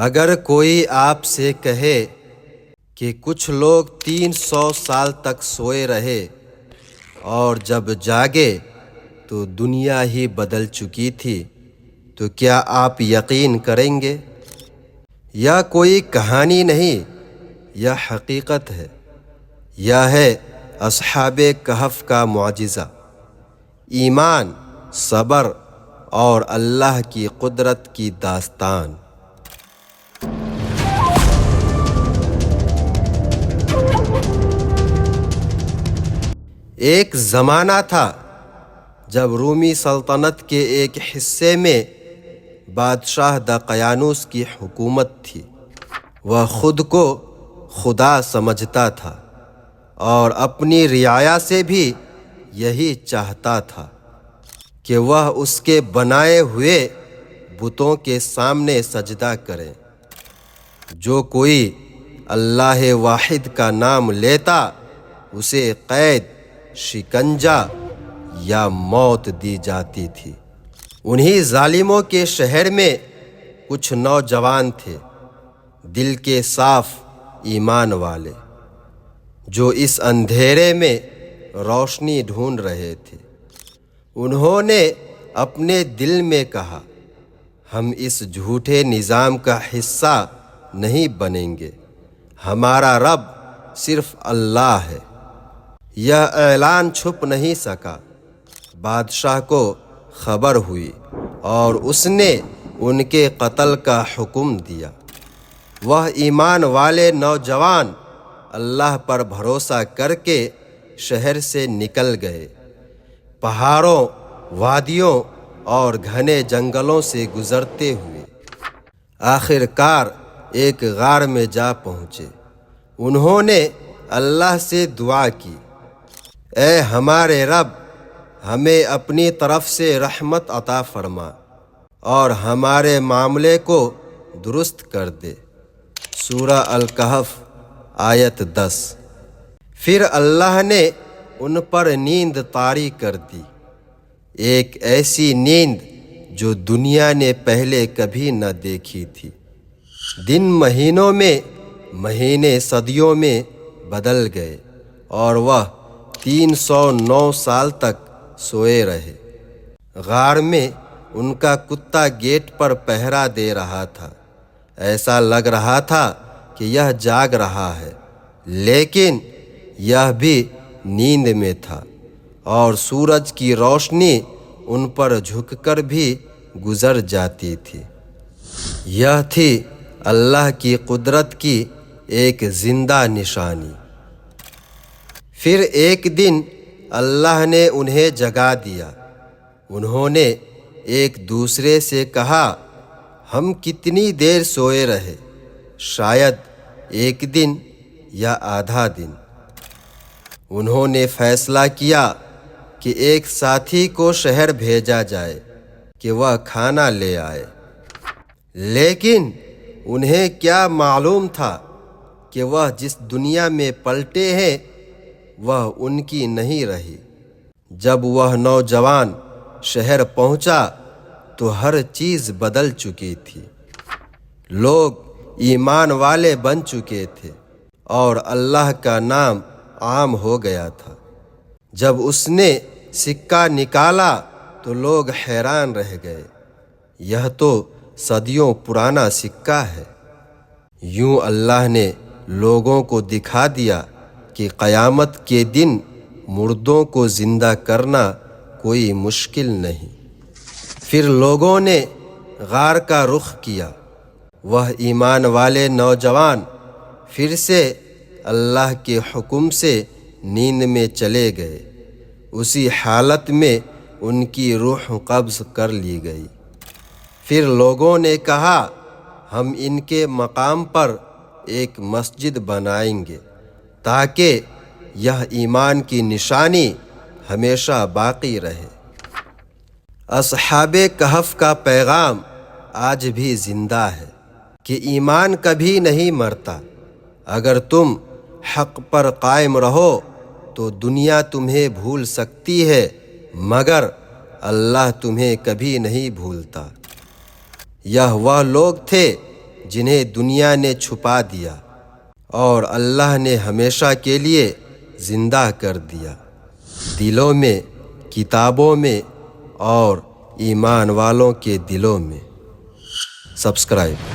اگر کوئی آپ سے کہے کہ کچھ لوگ 300 سال تک سوئے رہے اور جب جاگے تو دنیا ہی بدل چکی تھی، تو کیا آپ یقین کریں گے؟ یا کوئی کہانی نہیں، یہ حقیقت ہے، یہ ہے اصحاب کہف کا معجزہ، ایمان، صبر اور اللہ کی قدرت کی داستان۔ ایک زمانہ تھا جب رومی سلطنت کے ایک حصے میں بادشاہ دقیانوس کی حکومت تھی۔ وہ خود کو خدا سمجھتا تھا اور اپنی رعایا سے بھی یہی چاہتا تھا کہ وہ اس کے بنائے ہوئے بتوں کے سامنے سجدہ کرے۔ جو کوئی اللہ واحد کا نام لیتا اسے قید، شکنجہ یا موت دی جاتی تھی۔ انہی ظالموں کے شہر میں کچھ نوجوان تھے، دل کے صاف ایمان والے، جو اس اندھیرے میں روشنی ڈھونڈ رہے تھے۔ انہوں نے اپنے دل میں کہا، ہم اس جھوٹے نظام کا حصہ نہیں بنیں گے، ہمارا رب صرف اللہ ہے۔ یہ اعلان چھپ نہیں سکا، بادشاہ کو خبر ہوئی اور اس نے ان کے قتل کا حکم دیا۔ وہ ایمان والے نوجوان اللہ پر بھروسہ کر کے شہر سے نکل گئے، پہاڑوں، وادیوں اور گھنے جنگلوں سے گزرتے ہوئے آخر کار ایک غار میں جا پہنچے۔ انہوں نے اللہ سے دعا کی، اے ہمارے رب، ہمیں اپنی طرف سے رحمت عطا فرما اور ہمارے معاملے کو درست کر دے۔ سورہ الکہف آیت 10۔ پھر اللہ نے ان پر نیند طاری کر دی، ایک ایسی نیند جو دنیا نے پہلے کبھی نہ دیکھی تھی۔ دن مہینوں میں، مہینے صدیوں میں بدل گئے اور وہ 309 سال تک سوئے رہے۔ غار میں ان کا کتا گیٹ پر پہرا دے رہا تھا۔ ایسا لگ رہا تھا کہ یہ جاگ رہا ہے، لیکن یہ بھی نیند میں تھا، اور سورج کی روشنی ان پر جھک کر بھی گزر جاتی تھی۔ یہ تھی اللہ کی قدرت کی ایک زندہ نشانی۔ پھر ایک دن اللہ نے انہیں جگا دیا۔ انہوں نے ایک دوسرے سے کہا، ہم کتنی دیر سوئے رہے؟ شاید ایک دن یا آدھا دن۔ انہوں نے فیصلہ کیا کہ ایک ساتھی کو شہر بھیجا جائے کہ وہ کھانا لے آئے، لیکن انہیں کیا معلوم تھا کہ وہ جس دنیا میں پلٹے ہیں وہ ان کی نہیں رہی۔ جب وہ نوجوان شہر پہنچا تو ہر چیز بدل چکی تھی۔ لوگ ایمان والے بن چکے تھے اور اللہ کا نام عام ہو گیا تھا۔ جب اس نے سکہ نکالا تو لوگ حیران رہ گئے، یہ تو صدیوں پرانا سکہ ہے۔ یوں اللہ نے لوگوں کو دکھا دیا کہ قیامت کے دن مردوں کو زندہ کرنا کوئی مشکل نہیں۔ پھر لوگوں نے غار کا رخ کیا۔ وہ ایمان والے نوجوان پھر سے اللہ کے حکم سے نیند میں چلے گئے۔ اسی حالت میں ان کی روح قبض کر لی گئی۔ پھر لوگوں نے کہا، ہم ان کے مقام پر ایک مسجد بنائیں گے تاکہ یہ ایمان کی نشانی ہمیشہ باقی رہے۔ اصحاب کہف کا پیغام آج بھی زندہ ہے کہ ایمان کبھی نہیں مرتا۔ اگر تم حق پر قائم رہو تو دنیا تمہیں بھول سکتی ہے، مگر اللہ تمہیں کبھی نہیں بھولتا۔ یہ وہ لوگ تھے جنہیں دنیا نے چھپا دیا اور اللہ نے ہمیشہ کے لیے زندہ کر دیا، دلوں میں، کتابوں میں اور ایمان والوں کے دلوں میں۔ سبسکرائب